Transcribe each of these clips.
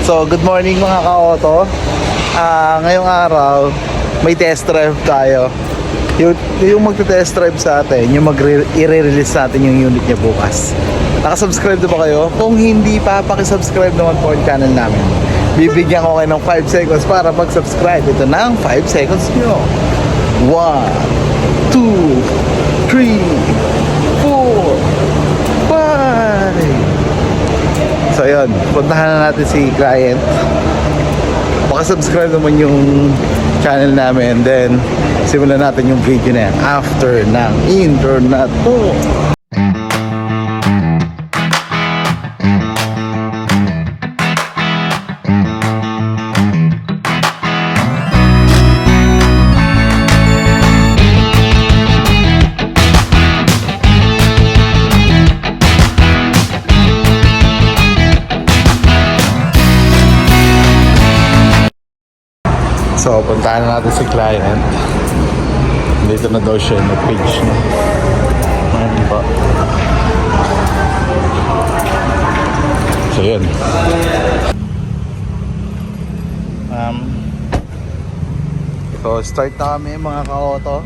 So, good morning mga ka-auto. Ngayong araw, may test drive tayo. Yung magte-test drive sa atin, yung i-release natin yung unit niya bukas. Nakasubscribe na ba kayo? Kung hindi pa, pakisubscribe naman po yung channel namin. Bibigyan ko kayo ng 5 seconds para mag-subscribe. Ito na ang 5 seconds nyo. 1, 2, 3, 4, 5. So yun, puntahan na natin si client. Pakisubscribe naman yung channel namin. Then, simulan natin yung video na yan after ng intro na to. So, puntahan na natin si client. Dito na daw siya, nag-page na. Ayun pa. So, yun. So, start na kami mga ka-auto.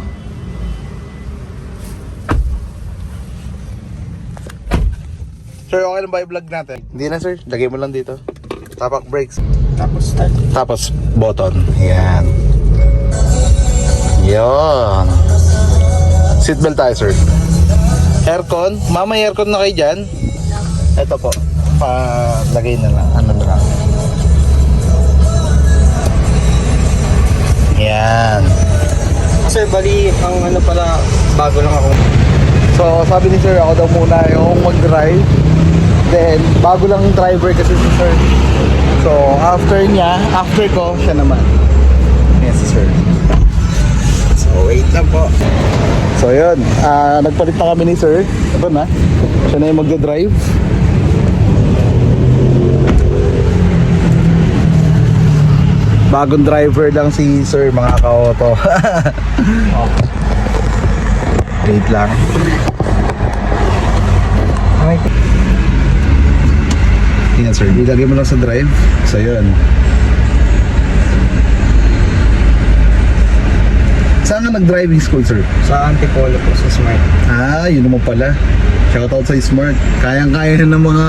Sir, okay lang ba i-vlog natin? Hindi na sir, lagay mo lang dito. Tapak brakes. Tapos start. Tapos button. Yan. Yan. Seatbelt tayo sir. Aircon. Mama, aircon na kayo dyan. Ito po. Lagay na lang. Ano na lang. Yan. Sir, bali, ang ano pala, bago lang ako. So sabi ni sir, ako daw muna yung mag-drive. Then bago lang driver kasi si sir. So after niya, after ko, siya naman. Yes sir. So wait lang po. So yun, nagpalit na kami ni sir. Ito na, siya na yung mag-drive. Bagong driver lang si sir mga ka-auto. Wait lang. Okay. Yan sir, ilagay mo lang sa drive. So yun. Saan ka nag-driving school sir? Sa Antipolo po, sa Smart. Yun naman pala. Shoutout sa Smart. Kayang-kaya ng mga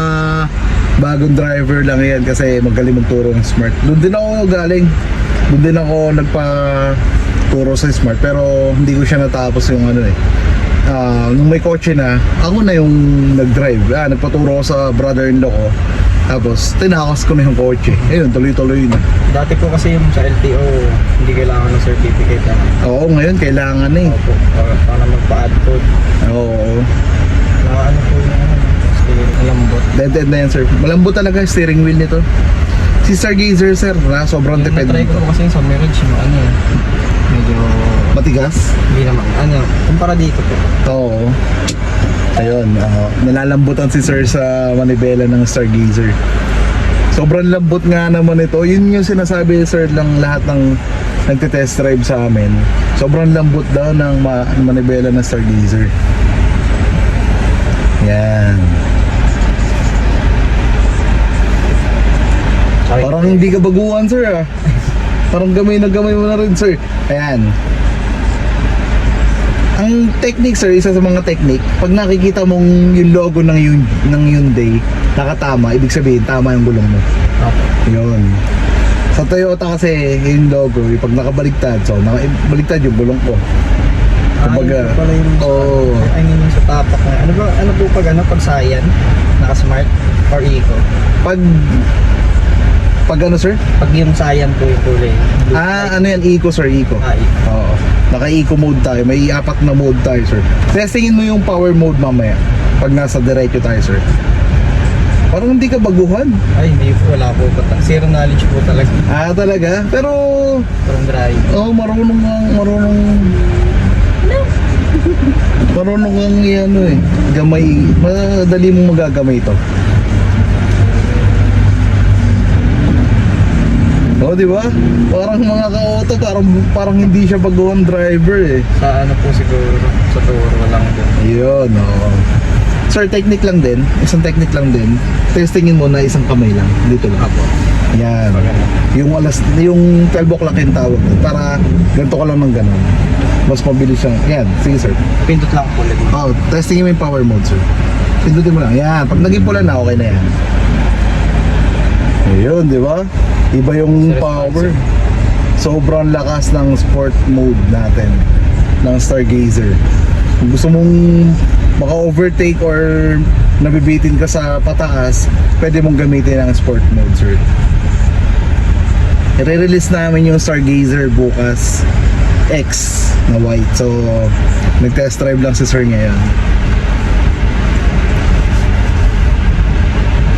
bagong driver lang yan kasi magaling magturo ng Smart. Doon din ako galing. Doon din ako nagpa-turo sa Smart pero hindi ko siya natapos yung ano eh. Nung may kotse na, ako na yung nag-drive. Nagpaturo ako sa brother-in-law ko. Tapos, tinakas ko na yung kotse. Ayun, tuloy-tuloy na. Dati po kasi yung sa LTO, hindi kailangan ng certificate na. Oo, ngayon kailangan na eh. Opo, para magpa-add code. Oo. Ano po yung ano, malambot. Dead na yan sir. Malambot talaga yung steering wheel nito. Si Stargazer sir, sobrang Yung depende. na-try ko po kasi yung sa Mirage, yung ano medyo Matigas? hindi naman, kumpara dito po. Oo. Ayun, nilalambutan si sir sa manibela ng Stargazer. Sobrang lambot nga naman ito. Yun yung sinasabi sir lang lahat ng nagte-test drive sa amin. Sobrang lambot daw ng manibela ng Stargazer. Yan. Parang hindi ka baguhan sir ah. Parang gamay na gamay mo na rin sir. Ayan. Ang technique sir, isa sa mga technique, pag nakikita mong yung logo ng Hyundai nakatama, ibig sabihin tama yung gulong mo. Okay. Yun. Sa Toyota kasi yung logo, pag nakabaligtad, so baliktad yung gulong ko. Kumbaga, pala yung I mean yung sa tapak na. Ano po pag Saiyan, naka-Smart or Eco? Pag ano sir? Pag yung Saiyan po yung kulay. Ano yan? Eco sir, Eco. Eco. Oo. Naka-eco mode tayo. May 4 na mode tayo sir. Testingin mo yung power mode mamaya. Pag nasa diretso tayo sir. Parang hindi ka baguhan. Ay, hindi po. Wala po. Zero knowledge po talaga. Talaga? Pero From drive. marunong kang ano eh. Gamay. Madali mong magagamay ito. Di ba? Parang mga ka-auto, parang hindi siya baguhan driver eh. Sa ano po siguro, sa turo lang din. Yun, oo. Sir, technique lang din. Isang technique lang din. Testingin mo na isang kamay lang. Dito lang. Apo. Yan. Pag ano. Yung 12 o'clock yung tawag. Para ganito ka lang ng ganun. Mas mabilis siyang, yan, sige sir. Pindot lang po lagi. Oh, testing mo yung power mode sir. Pindutin mo lang, yan. Pag naging pula na, okay na yan. Ayun, di ba? Iba yung Responsive. power. Sobrang lakas ng sport mode natin ng Stargazer. Kung gusto mong maka-overtake or nabibitin ka sa pataas, pwede mong gamitin ang sport mode sir. I-release namin yung Stargazer bukas X na white. So, nag-test drive lang si sir ngayon.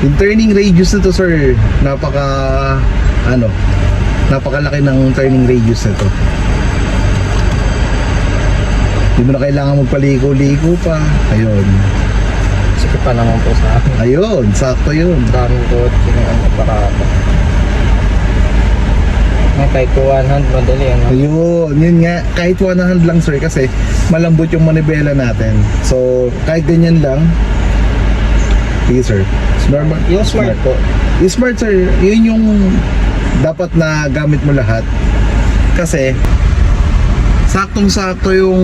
Yung turning radius nito sir, napakalaki ng turning radius nito. Hindi mo na kailangan magpaliko-liko pa. Ayun. Sige pa naman po sa akin. Ayun, sakto yun. Daming ko, ano, aparato. May kahit 100 madali, ano. Ayun, yun nga. Kahit 100 lang sir kasi malambot yung manibela natin. So, kahit ganyan lang. Sige sir. Normal. Yung smart po. Yung smart sir, yun yung dapat na gamit mo lahat. Kasi saktong-sakto yung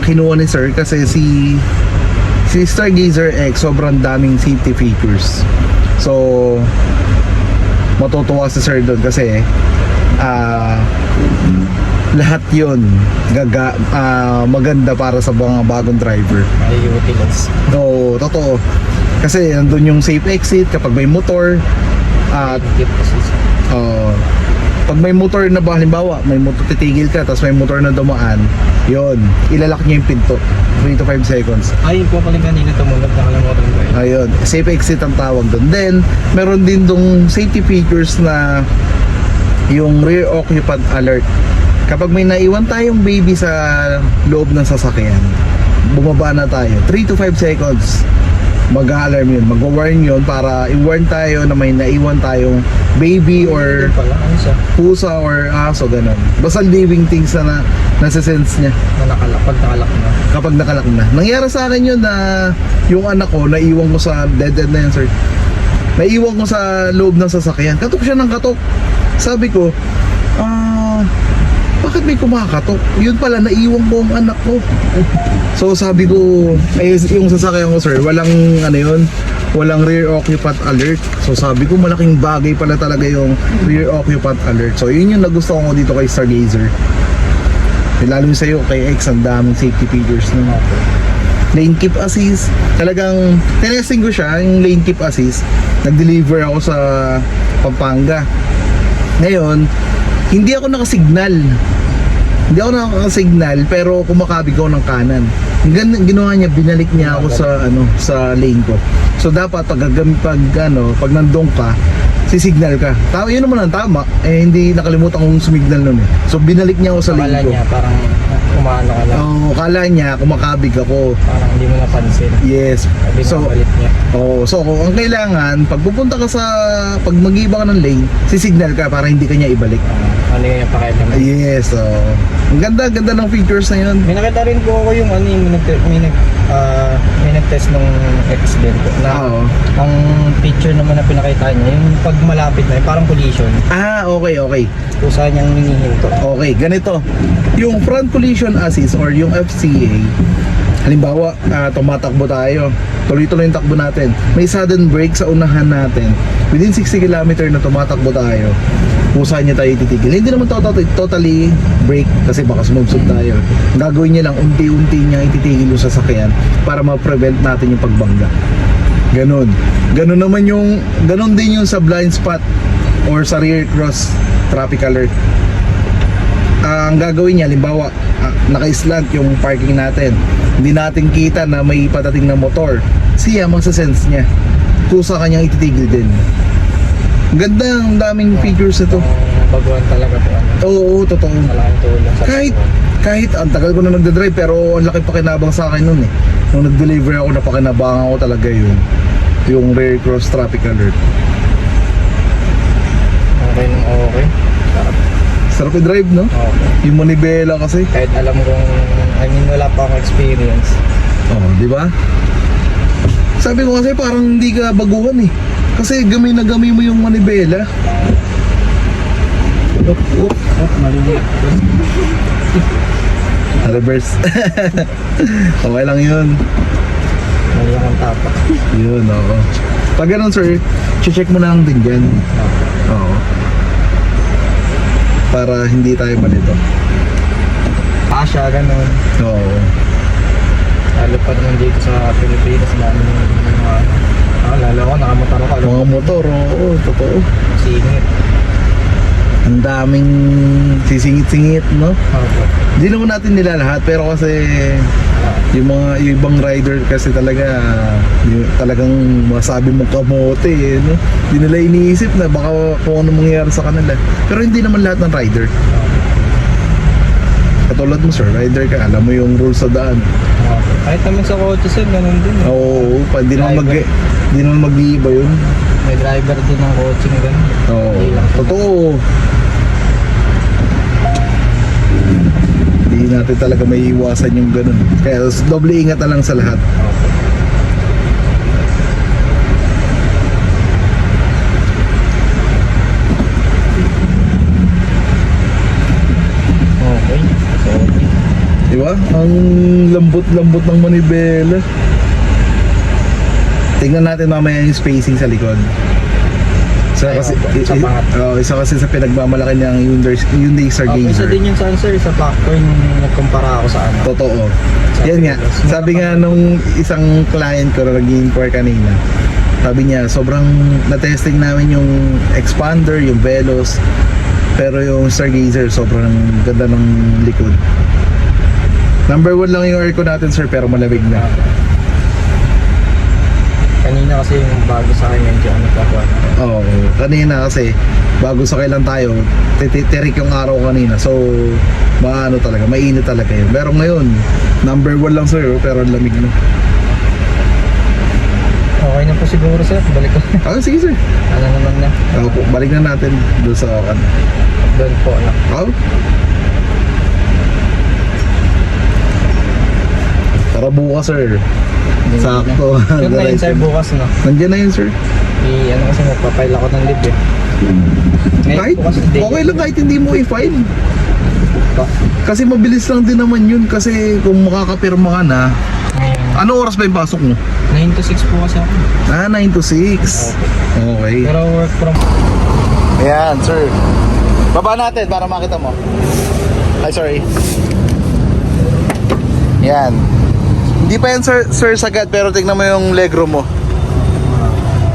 kinuha ni sir kasi si Stargazer X sobrang daming safety features. So matutuwa si sir doon kasi lahat yun maganda para sa mga bagong driver. May utilities. No, totoo. Kasi nandun yung safe exit kapag may motor at Gift assist. pag may motor na ba, halimbawa may motor, titigil ka tapos may motor na dumaan, yun, ilalak niya yung pinto 3 to 5 seconds. Ay, po pala kanina tumunog, nakalimutan ko eh. Ayun, safe exit ang tawag doon. Then, meron din dong safety features na yung rear occupant alert. Kapag may naiwan tayong baby sa loob ng sasakyan, bumaba na tayo, 3 to 5 seconds mag-alarm yun, mag-warn yun para i-warn tayo na may naiwan tayong baby or Pala, ano siya? pusa or aso, ganun. Basta living things na nasa-sense niya Na pag nakalak na. kapag nakalak na. Nangyari sa akin yun na yung anak ko, naiwan ko sa dead end na yan, sir. Naiwan ko sa loob ng sasakyan. Katok siya ng katok. Sabi ko, bakit may kumakatok? Yun pala, naiwan ko ang anak ko. So sabi ko, yung sasakyan ko, sir, walang walang rear occupant alert. So sabi ko, malaking bagay pala talaga yung rear occupant alert. So yun yung nagustuhan ko dito kay Stargazer. Lalo yung sa'yo, kay X, ang daming safety features na. Lane keep assist, talagang tinesting ko siya, yung lane keep assist. Nag-deliver ako sa Pampanga. Ngayon, hindi ako nakasignal pero kumakabig ako ng kanan. Ginawa niya, binalik niya ako sa lane ko. So dapat pag nandun ka, sisignal ka. Tama, yun naman ang tama. Hindi nakalimutan kong sumignal nun eh. So binalik niya ako sa lane Akala ko. niya parang umaano ka lang. Kala niya kumakabig ako. Parang hindi mo napansin. Yes. So Binabalit niya. so ang kailangan, pag pupunta ka pag mag-iba ka ng lane, sisignal ka para hindi ka niya ibalik. Ano yung pakialam? Yes, so ang ganda ng features na yun. May nakita rin po ako yung may nag-test nung X din po na Oo. ang picture naman na pinakita niya yung pag malapit na parang collision Okay. kusa niyang hinihinto. Okay, ganito. Yung front collision assist or yung FCA, halimbawa, tumatakbo tayo, tuloy-tuloy yung takbo natin. May sudden brake sa unahan natin. Within 60 km na tumatakbo tayo, kusa niya tayo titigil. Hindi naman totally brake kasi baka sumubsob tayo. Ang gagawin niya lang, unti-unti niya ititigil yung sasakyan para ma-prevent natin yung pagbangga. Ganon din yung sa blind spot or sa rear cross traffic alert. Ang gagawin niya, halimbawa, naka-slant yung parking natin, hindi natin kita na may patating na motor, siya magsasense niya, kusa kanyang ititigil din. Ganda, ang daming features ito. Baguhan talaga po. Oo, totoo. Malaking tulong sa Kahit ang tagal ko na nagdadrive pero ang laki pakinabang sa akin nun eh. Nung nag-deliver ako, napakinabangan ko talaga yung rear cross traffic alert. Okay. Sarap i-drive, no? Okay. Yung manibela kasi. Kahit alam kong, wala pa akong experience. Oh, di ba? Sabi ko kasi parang hindi ka baguhan eh. Kasi gamay na gamay mo yung manibela. Mali. Reverse. Okay lang yun. Mali akong tapak. Yun, oo. Pag ganun sir, check mo na lang din dyan. Oo. Para hindi tayo malito. Asya, ganun. Oo. Lalo pa naman dito sa Pilipinas, dami ng mga lalo ko, nakamotor ako. Mga motor, oo, totoo. Singit. Ang daming sisingit-singit, no? Opo. Hindi naman natin nila lahat, pero kasi yung ibang rider kasi talaga talagang masabi mong kamote eh, no? Hindi nila iniisip na baka kung ano mangyayari sa kanila. Pero hindi naman lahat ng rider. Katulad mo sir, rider ka, alam mo yung rules sa daan. Opo. Kahit naman sa kotse sir, ganun din. Oo, hindi naman mag-iiba yun. May driver din ng coaching ganun. Oo, Hindi lang. totoo. Hindi natin talaga may iwasan yung ganun. Kaya doble ingat na lang sa lahat. Opo. Okay. Sorry. Di ba? Ang lambot-lambot ng manibela. Tingnan natin mamaya yung spacing sa likod. Isa Ay, kasi, sa pangat. isa kasi sa pinagmamalaki ng Hyundai Isa Stargazer. din yun sa answer, sa factor yung nagkumpara ako sa ano. Totoo. Sa Yan nga. Pilas. Sabi nga nung isang client ko na nag-inquire kanina, sabi niya, sobrang na-testing namin yung expander, yung Veloz, pero yung Stargazer, sobrang ganda ng likod. Number 1 lang yung aircon natin sir, pero malamig na. Kanina kasi yung bago sa akin medyo ano pa po. Oo, kanina kasi bago sa kailan tayo, tirik yung araw kanina. So, maano talaga, mainit talaga yun. Pero ngayon, number 1 lang sir, pero lamig na. Okay na po siguro sir, balik ko. Ah, sige sir. Ano naman na, Opo, balik na natin doon sa Okan. doon po na. Oh. Tara bukas sir. Sakto. Sir, na yun sir bukas no. Nandiyan na yun sir. Ano kasi magpapail ako ng live eh. Ngayon Kahit, bukas day. okay lang kahit hindi mo i-file. Pa. Kasi mabilis lang din naman yun. Kasi kung makakapirma ka na, Ngayon, ano oras ba yung pasok mo? 9 to 6 po kasi ako. Ah, 9 to 6. Okay. Pero work from Ayan, sir. Baba natin para makita mo. Ay, sorry. Yan. Hindi pa yan, sir sagad, pero tignan mo yung legroom mo.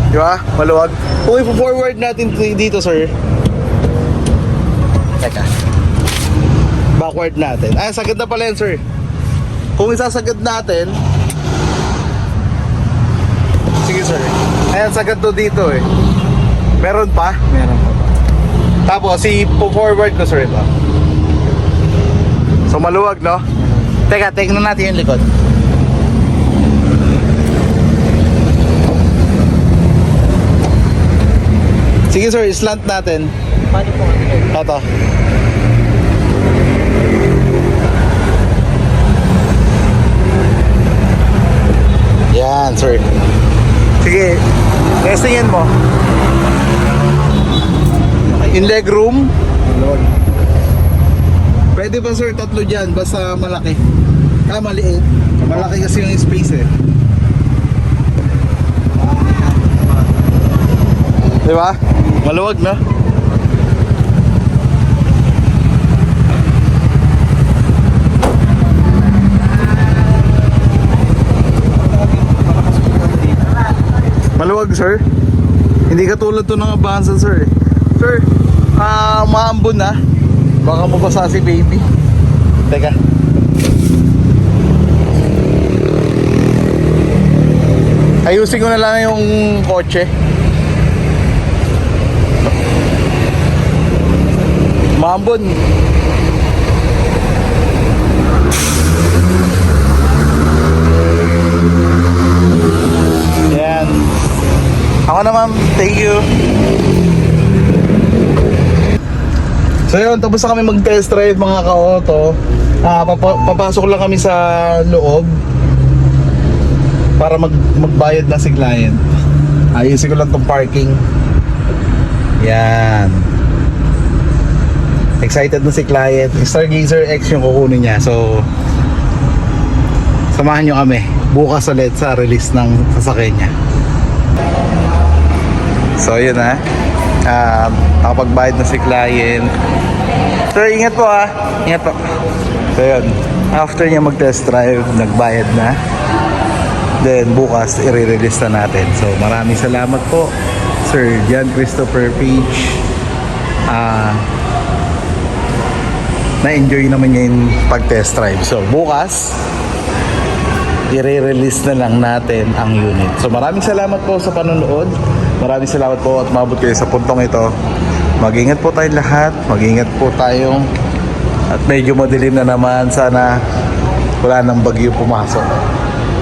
Di ba? Maluwag. Kung i-forward natin dito, sir. Teka. Backward natin. Ay, sagad na pala yan, sir. Kung isasagad natin, sige, sir. Ayan, sagad to dito eh. Meron pa? meron po. Tapos, i-forward ko, sir, ito. So, maluwag, no? Teka, tignan natin yung likod. Sige, sir, slant natin. Paano po? Ito. Yan, sir. Sige, testingin mo. In leg room. Pwede ba sir, tatlo dyan, basta malaki. Ah, maliit. Malaki kasi yung space eh. Di ba? Maluwag na. Maluwag sir. Hindi katulad to ng Avanza sir eh. Sir, maambon na. Baka mabasa si baby. Teka. Ayusin ko na lang yung kotse. Maambon. Yan. Ako na ma'am. Thank you. So yun, tapos na kami mag-test drive mga ka-auto. Papasok lang kami sa loob para magbayad na si client. Ayusin ko lang tong parking. Yan. Excited na si client. Stargazer X yung kukunin niya. So, samahan nyo kami. Bukas ulit sa release ng sasakyan niya. So, yun na. Nakapagbayad na si client. Sir, ingat po ha. Ingat po. So, yun. After niya mag-test drive, nagbayad na. Then, bukas, i-release na natin. So, maraming salamat po, Sir John Christopher Page. Na-enjoy naman niya yung pag-test drive. So, bukas, i-release na lang natin ang unit. So, maraming salamat po sa panonood. Maraming salamat po at mabot kayo sa puntong ito. Mag-ingat po tayong lahat. Mag-ingat po tayong at medyo madilim na naman. Sana wala nang bagyo pumasok.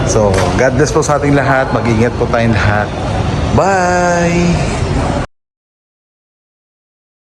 So, God bless po sa ating lahat. Mag-ingat po tayong lahat. Bye!